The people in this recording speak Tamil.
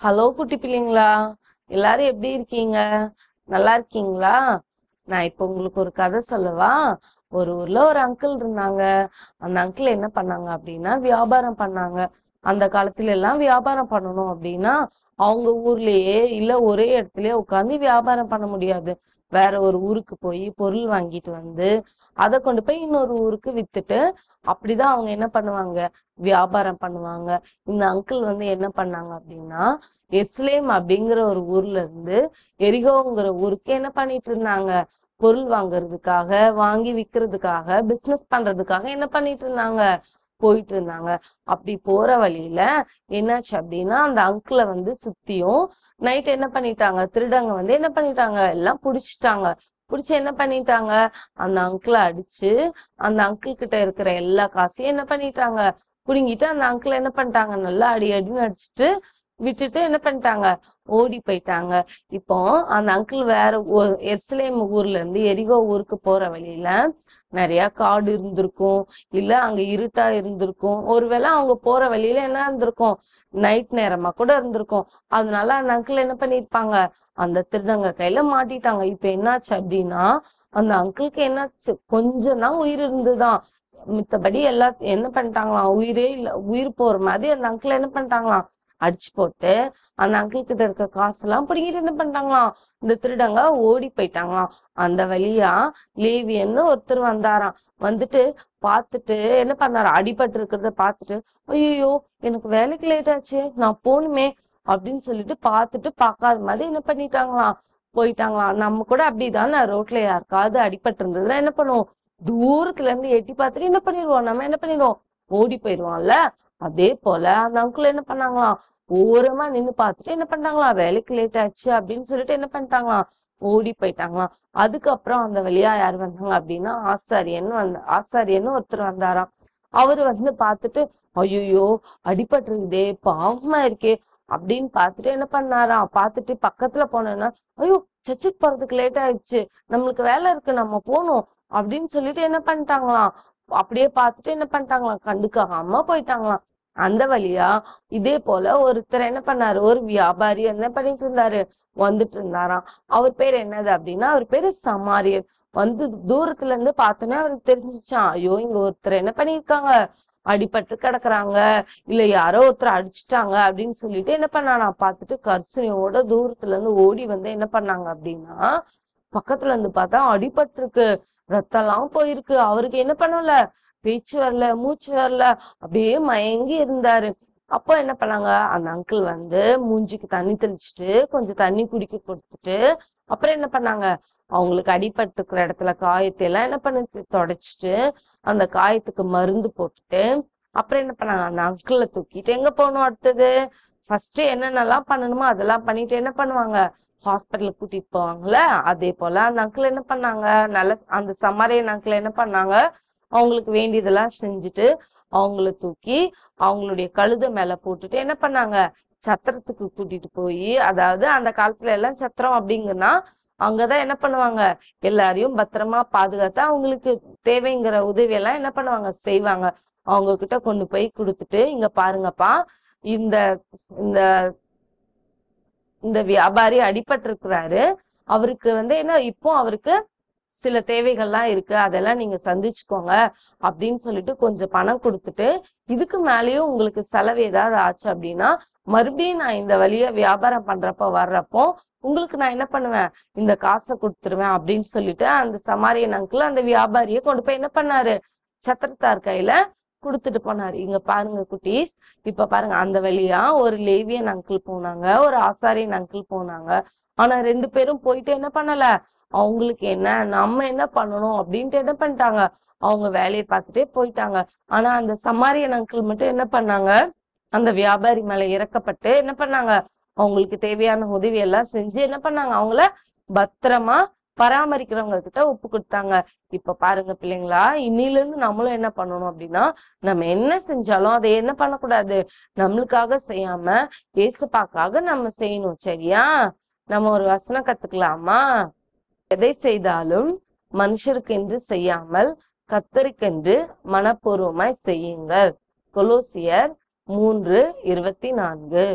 ஹலோ குட்டி பிள்ளைங்களா, எல்லாரும் எப்படி இருக்கீங்க? நல்லா இருக்கீங்களா? நான் இப்ப உங்களுக்கு ஒரு கதை சொல்லவா? ஒரு ஊர்ல ஒரு அங்கிள் இருந்தாங்க. அந்த அங்கிள் என்ன பண்ணாங்க அப்படின்னா வியாபாரம் பண்ணாங்க. அந்த காலத்துல எல்லாம் வியாபாரம் பண்ணணும் அப்படின்னா அவங்க ஊர்லயே இல்ல ஒரே இடத்துலயே உட்காந்து வியாபாரம் பண்ண முடியாது. வேற ஒரு ஊருக்கு போய் பொருள் வாங்கிட்டு வந்து அதை கொண்டு போய் இன்னொரு ஊருக்கு வித்துட்டு அப்படிதான் அவங்க என்ன பண்ணுவாங்க, வியாபாரம் பண்ணுவாங்க. இந்த அங்கிள் என்ன பண்ணாங்க அப்படின்னா எருசலேம் அப்படிங்கிற ஒரு ஊர்ல இருந்து எரிகோங்கிற ஊருக்கு என்ன பண்ணிட்டு இருந்தாங்க, பொருள் வாங்குறதுக்காக வாங்கி விக்கிறதுக்காக பிசினஸ் பண்றதுக்காக என்ன பண்ணிட்டு இருந்தாங்க, போயிட்டு இருந்தாங்க. அப்படி போற வழியில என்னாச்சு அப்படின்னா அந்த அங்கிளை சுத்தியும் நைட் என்ன பண்ணிட்டாங்க, திருடங்க என்ன பண்ணிட்டாங்க, எல்லாம் புடிச்சிட்டாங்க. புடிச்சு என்ன பண்ணிட்டாங்க, அந்த அங்கிளை அடிச்சு அந்த அங்கிள் கிட்ட இருக்கிற எல்லா காசையும் என்ன பண்ணிட்டாங்க, புடுங்கிட்டு அந்த அங்கிளை என்ன பண்ணிட்டாங்க, நல்லா அடி அடின்னு அடிச்சுட்டு விட்டுட்டு என்ன பண்ணிட்டாங்க, ஓடி போயிட்டாங்க. இப்போ அந்த அங்கிள் வேற எருசலேம் ஊர்ல இருந்து எரிகோ ஊருக்கு போற வழியில நிறைய காடு இருந்திருக்கும், இல்ல அங்க இருட்டா இருந்திருக்கும், ஒருவேளை அவங்க போற வழியில என்ன இருந்திருக்கும், நைட் நேரமா கூட இருந்திருக்கும். அதனால அந்த அங்கிள் என்ன பண்ணிருப்பாங்க, அந்த திருடங்க கையில மாட்டிட்டாங்க. இப்ப என்னாச்சு அப்படின்னா அந்த அங்கிளுக்கு என்னாச்சு, கொஞ்சம் தான் உயிர் இருந்துதான், மித்தபடி எல்லாம் என்ன பண்ணிட்டாங்களாம், உயிரே இல்ல, உயிர் போற மாதிரி அந்த அங்கிள் என்ன பண்ணிட்டாங்களாம் அடிச்சு போட்டு அந்த அங்கிள் கிட்ட இருக்க காசெல்லாம் பிடிங்கிட்டு என்ன பண்ணிட்டாங்களாம், இந்த திருடங்க ஓடி போயிட்டாங்களாம். அந்த வழியா லேவியன்னு ஒருத்தர் வந்தாராம். வந்துட்டு பார்த்துட்டு என்ன பண்ணாரு, அடிபட்டு இருக்கிறத பார்த்துட்டு ஐயோ எனக்கு வேலைக்கு லேட் ஆச்சு, நான் போகணுமே அப்படின்னு சொல்லிட்டு பார்த்துட்டு பார்க்காத மாதிரி என்ன பண்ணிட்டாங்களாம், போயிட்டாங்களாம். நம்ம கூட அப்படிதான், ரோட்ல யாருக்காவது அடிபட்டு இருந்ததுன்னா என்ன பண்ணுவோம், தூரத்துல இருந்து எட்டி பார்த்துட்டு என்ன பண்ணிடுவோம், நம்ம என்ன பண்ணிடுவோம், ஓடி போயிடுவோம்ல. அதே போல அந்த அங்கிள் என்ன பண்ணாங்களாம், ஓரமா நின்னு பார்த்துட்டு என்ன பண்ணாங்களாம், வேலைக்கு லேட் ஆச்சு அப்படின்னு சொல்லிட்டு என்ன பண்ணிட்டாங்களாம், ஓடி போயிட்டாங்களாம். அதுக்கப்புறம் அந்த வழியா யார் வந்தாங்க அப்படின்னா ஆசாரியன்னு ஒருத்தர் வந்தாராம். அவரு பார்த்துட்டு ஐயோ அடிபட்டுருக்குதே, பாவமா இருக்கே அப்படின்னு பார்த்துட்டு என்ன பண்ணாராம், பார்த்துட்டு பக்கத்துல போனேன்னா ஐயோ சர்ச்சுக்கு போறதுக்கு லேட் ஆயிடுச்சு, நம்மளுக்கு வேலை இருக்கு, நம்ம போகணும் அப்படின்னு சொல்லிட்டு என்ன பண்ணிட்டாங்களாம், அப்படியே பார்த்துட்டு என்ன பண்ணிட்டாங்களாம், கண்டுக்காம போயிட்டாங்களாம். அந்த வழியா இதே போல ஒருத்தர் என்ன பண்ணாரு, ஒரு வியாபாரி என்ன பண்ணிட்டு இருந்தாரு, வந்துட்டு இருந்தாராம். அவர் பேர் என்னது அப்படின்னா அவர் பேரு சமாரியர். தூரத்துல இருந்து பார்த்தோன்னே அவருக்கு தெரிஞ்சிச்சான், ஐயோ இங்க ஒருத்தர் என்ன பண்ணிருக்காங்க, அடிபட்டு கிடக்குறாங்க, இல்ல யாரோ ஒருத்தர் அடிச்சுட்டாங்க அப்படின்னு சொல்லிட்டு என்ன பண்ணானா பார்த்துட்டு கர்சனையோட தூரத்துல இருந்து ஓடி என்ன பண்ணாங்க அப்படின்னா பக்கத்துல இருந்து பார்த்தா அடிபட்டு இருக்கு, ரத்தம் எல்லாம் போயிருக்கு. அவருக்கு என்ன பண்ணல, பேச்சு வரல, மூச்சு வரல, அப்படியே மயங்கி இருந்தாரு. அப்போ என்ன பண்ணாங்க, அந்த அங்கிள் மூஞ்சிக்கு தண்ணி தெளிச்சுட்டு கொஞ்சம் தண்ணி குடிக்க கொடுத்துட்டு அப்புறம் என்ன பண்ணாங்க, அவங்களுக்கு அடிபட்டு இருக்கிற இடத்துல காயத்தை எல்லாம் என்ன பண்ணி தொடச்சிட்டு அந்த காயத்துக்கு மருந்து போட்டுட்டு அப்புறம் என்ன பண்ணாங்க, அந்த அங்கிளை தூக்கிட்டு எங்க போகணும், அடுத்தது ஃபர்ஸ்ட் என்னென்னலாம் பண்ணணுமோ அதெல்லாம் பண்ணிட்டு என்ன பண்ணுவாங்க, ஹாஸ்பிட்டலுக்கு கூட்டிட்டு போவாங்கல்ல. அதே போல அந்த அங்கிள் என்ன பண்ணாங்க, நல்ல அந்த சமாரியன் அங்கிள் என்ன பண்ணாங்க, அவங்களுக்கு வேண்டியதெல்லாம் செஞ்சுட்டு அவங்கள தூக்கி அவங்களுடைய கழுதை மேல போட்டுட்டு என்ன பண்ணாங்க, சத்திரத்துக்கு கூட்டிட்டு போய், அதாவது அந்த காலத்துல எல்லாம் சத்திரம் அப்படிங்கன்னா அங்கதான் என்ன பண்ணுவாங்க, எல்லாரையும் பத்திரமா பாதுகாத்து அவங்களுக்கு தேவைங்கிற உதவி எல்லாம் என்ன பண்ணுவாங்க, செய்வாங்க. அவங்க கிட்ட கொண்டு போய் கொடுத்துட்டு இங்க பாருங்கப்பா, இந்த இந்த இந்த வியாபாரி அடிபட்டு இருக்கிறாரு, அவருக்கு என்ன இப்போ அவருக்கு சில தேவைகள்லாம் இருக்கு, அதெல்லாம் நீங்க சந்திச்சுக்கோங்க அப்படின்னு சொல்லிட்டு கொஞ்சம் பணம் கொடுத்துட்டு, இதுக்கு மேலேயும் உங்களுக்கு செலவு ஏதாவது ஆச்சு அப்படின்னா மறுபடியும் நான் இந்த வழியா வியாபாரம் பண்றப்ப வர்றப்போ உங்களுக்கு நான் என்ன பண்ணுவேன், இந்த காசை கொடுத்துருவேன் அப்படின்னு சொல்லிட்டு அந்த சமாரியன் அங்கிள் அந்த வியாபாரியை கொண்டு போய் என்ன பண்ணாரு, சத்திரத்தார் கையில கொடுத்துட்டு போனாரு. இங்க பாருங்க குட்டீஸ், இப்ப பாருங்க அந்த வழியா ஒரு லேவியன் அங்கிள் போனாங்க, ஒரு ஆசாரியன் அங்கிள் போனாங்க. ஆனா ரெண்டு பேரும் போயிட்டு என்ன பண்ணல, அவங்களுக்கு என்ன நம்ம என்ன பண்ணணும் அப்படின்ட்டு என்ன பண்ணிட்டாங்க, அவங்க வேலையை பார்த்துட்டே போயிட்டாங்க. ஆனா அந்த சமாரியன் அங்கிள் மட்டும் என்ன பண்ணாங்க, அந்த வியாபாரி மேல இறக்கப்பட்டு என்ன பண்ணாங்க, அவங்களுக்கு தேவையான உதவி எல்லாம் செஞ்சு என்ன பண்ணாங்க, அவங்கள பத்திரமா பராமரிக்கிறவங்க கிட்ட ஒப்பு கொடுத்தாங்க. இப்ப பாருங்க பிள்ளைங்களா, இன்னில இருந்து நம்மளும் என்ன பண்ணணும் அப்படின்னா, நம்ம என்ன செஞ்சாலும் அதை என்ன பண்ணக்கூடாது, நம்மளுக்காக செய்யாம ஏசப்பாக்காக நம்ம செய்யணும். சரியா? நம்ம ஒரு வசனம் கத்துக்கலாமா? எதை செய்தாலும் மனுஷருக்கென்று செய்யாமல் கர்த்தருக்கென்று மனப்பூர்வமாய் செய்யுங்கள். கொலோசியர் 3:24.